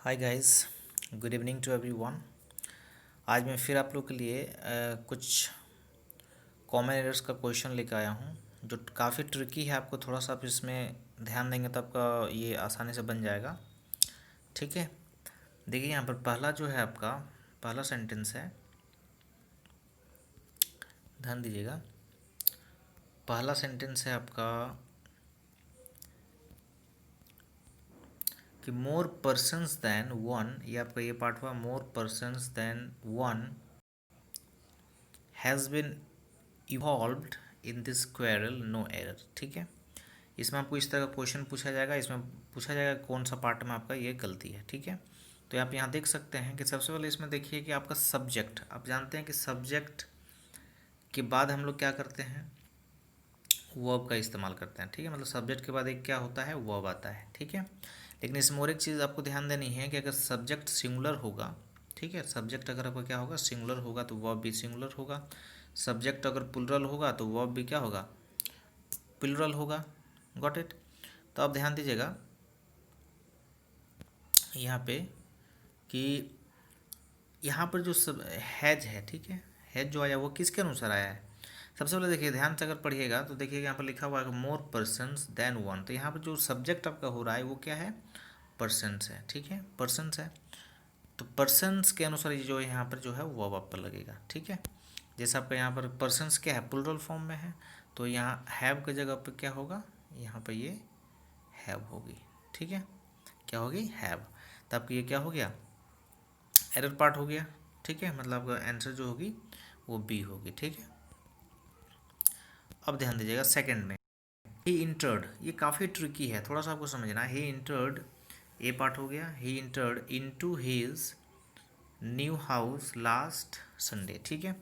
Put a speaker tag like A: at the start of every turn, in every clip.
A: Hi guys, good evening to everyone. आज मैं फिर आप लोग के लिए कुछ कॉमन एरर्स का क्वेश्चन लेकर आया हूँ जो काफ़ी ट्रिकी है। आपको थोड़ा सा आप इसमें ध्यान देंगे तो आपका ये आसानी से बन जाएगा। ठीक है, देखिए यहाँ पर पहला जो है आपका पहला सेंटेंस है, ध्यान दीजिएगा। पहला सेंटेंस है आपका कि मोर पर्सन्स दैन वन, ये आपका ये पार्ट हुआ। More persons than one has been involved in this quarrel, no error. ठीक है, इसमें आपको इस तरह का क्वेश्चन पूछा जाएगा। इसमें पूछा जाएगा कौन सा पार्ट में आपका ये गलती है। ठीक है, तो आप यहाँ देख सकते हैं कि सबसे पहले इसमें देखिए कि आपका सब्जेक्ट, आप जानते हैं कि सब्जेक्ट के बाद हम लोग क्या करते हैं, वर्ब का इस्तेमाल करते हैं। ठीक है, मतलब सब्जेक्ट के बाद एक क्या होता है, वर्ब आता है। ठीक है, लेकिन इसमें और एक चीज़ आपको ध्यान देनी है कि अगर सब्जेक्ट सिंगुलर होगा, ठीक है, सब्जेक्ट अगर आपका क्या होगा, सिंगुलर होगा तो वर्ब भी सिंगुलर होगा। सब्जेक्ट अगर प्लुरल होगा तो वर्ब भी क्या होगा, प्लुरल होगा। Got it. तो आप ध्यान दीजिएगा यहाँ पे कि यहाँ पर जो सब हैज है, ठीक है, हैज जो आया वो किसके अनुसार आया है। सबसे पहले देखिए, ध्यान से अगर पढ़िएगा तो देखिएगा यहाँ पर लिखा हुआ है मोर पर्सन्स देन वन। तो यहाँ पर जो सब्जेक्ट आपका हो रहा है वो क्या है, पर्सन्स है। ठीक है, पर्सन्स है, तो पर्सन्स के अनुसार ये जो यहाँ पर जो है वर्ब आप पर लगेगा। ठीक है, जैसे आपका यहाँ पर पर्सन्स क्या है, प्लुरल फॉर्म में है, तो यहाँ हैव की जगह पर क्या होगा, यहाँ पर ये हैव होगी। ठीक है, क्या होगी, हैव। तो आपकी ये क्या हो गया, एरर पार्ट हो गया। ठीक है, मतलब आपका आंसर जो होगी वो बी होगी। ठीक है, अब ध्यान दीजिएगा सेकंड में, ही इंटर्ड, ये काफ़ी ट्रिकी है, थोड़ा सा आपको समझना है। ही इंटर्ड, ए पार्ट हो गया। He entered into his new house last Sunday. ठीक है,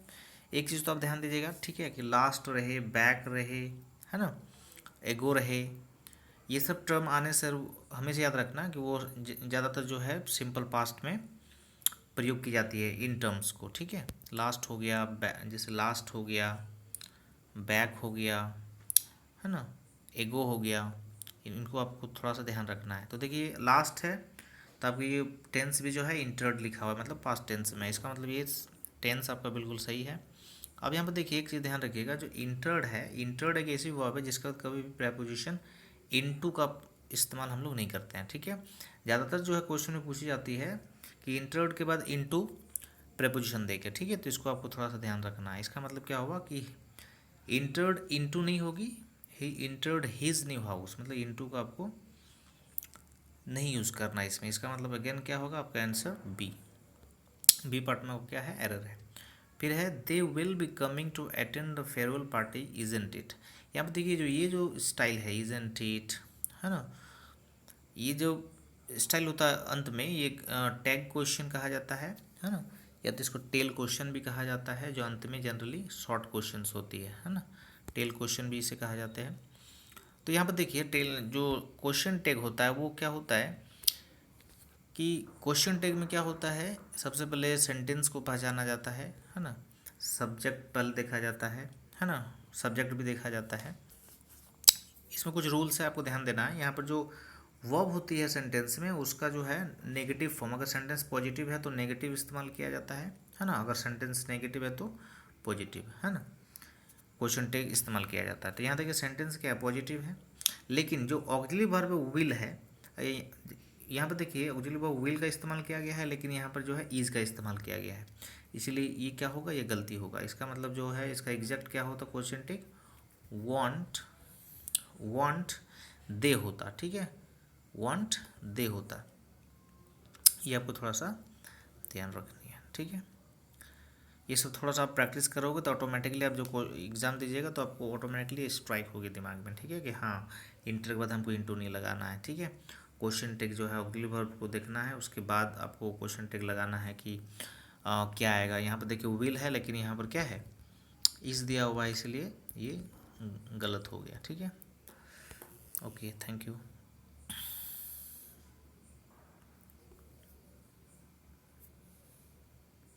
A: एक चीज़ तो आप ध्यान दीजिएगा, ठीक है, कि लास्ट रहे, बैक रहे, है ना, एगो रहे, ये सब टर्म आने से हमेशा याद रखना कि वो ज़्यादातर जो है सिंपल पास्ट में प्रयोग की जाती है इन टर्म्स को। ठीक है, लास्ट हो गया, जैसे लास्ट हो गया, बैक हो गया, है ना, एगो हो गया, इनको आपको थोड़ा सा ध्यान रखना है। तो देखिए लास्ट है तो आपको ये टेंस भी जो है इंटर्ड लिखा हुआ है, मतलब पास्ट टेंस में, इसका मतलब ये टेंस आपका बिल्कुल सही है। अब यहाँ पर देखिए एक चीज़ ध्यान रखिएगा, जो इंटर्ड है, इंटर्ड एक ऐसी वर्ब है जिसका कभी भी प्रेपोजिशन इनटू का इस्तेमाल हम लोग नहीं करते हैं। ठीक है, ज़्यादातर जो है क्वेश्चन में पूछी जाती है कि इंटर्ड के बाद इनटू प्रेपोजिशन देके। ठीक है, तो इसको आपको थोड़ा सा ध्यान रखना है। इसका मतलब क्या होगा कि इंटर्ड इनटू नहीं होगी, ही इंटर्ड हिज न्यू हाउस, मतलब इनटू का आपको नहीं यूज़ करना इसमें। इसका मतलब अगेन क्या होगा, आपका आंसर बी, बी पार्ट में क्या है, एरर है। फिर है they will be coming to attend the farewell party isn't it. यहाँ पर देखिए जो ये जो स्टाइल है इजंट इट, है ना, ये जो स्टाइल होता है अंत में, ये टैग क्वेश्चन कहा जाता है ना, या तो इसको टेल क्वेश्चन भी कहा जाता है, जो अंत में जनरली शॉर्ट क्वेश्चंस होती है ना, टेल क्वेश्चन भी इसे कहा जाते हैं। तो यहाँ पर देखिए टेल जो क्वेश्चन टैग होता है वो क्या होता है कि क्वेश्चन टैग में क्या होता है, सबसे पहले सेंटेंस को पहचाना जाता है ना, सब्जेक्ट पहले देखा जाता है ना, सब्जेक्ट भी देखा जाता है। इसमें कुछ रूल्स है, आपको ध्यान देना है। यहाँ पर जो वर्ब होती है सेंटेंस में, उसका जो है नेगेटिव फॉर्म, अगर सेंटेंस पॉजिटिव है तो नेगेटिव इस्तेमाल किया जाता है ना, अगर सेंटेंस नेगेटिव है तो पॉजिटिव, है ना, क्वेश्चन टैग इस्तेमाल किया जाता है। तो यहाँ देखिए सेंटेंस क्या है, पॉजिटिव है, लेकिन जो ऑक्सिलरी वर्ब विल है, यहाँ पर देखिए ऑक्सिलरी वर्ब विल का इस्तेमाल किया गया है, लेकिन यहाँ पर जो है इज का इस्तेमाल किया गया है, इसलिए ये क्या होगा, ये गलती होगा। इसका मतलब जो है इसका एग्जैक्ट क्या होता, question tag want, want they होता। ठीक है, वांट दे होता, ये आपको थोड़ा सा ध्यान रखनी है। ठीक है, ये सब थोड़ा सा आप प्रैक्टिस करोगे तो ऑटोमेटिकली आप जो एग्ज़ाम दीजिएगा तो आपको ऑटोमेटिकली स्ट्राइक होगी दिमाग में। ठीक है, कि हाँ इंटर के बाद हमको इंटू नहीं लगाना है। ठीक है, क्वेश्चन टेक जो है ऑक्सिलरी वर्ब को देखना है, उसके बाद आपको क्वेश्चन टेक लगाना है कि क्या आएगा। यहाँ पर देखिए विल है, लेकिन यहाँ पर क्या है, इस दिया हुआ है, इसलिए ये गलत हो गया। ठीक है, ओके, थैंक यू।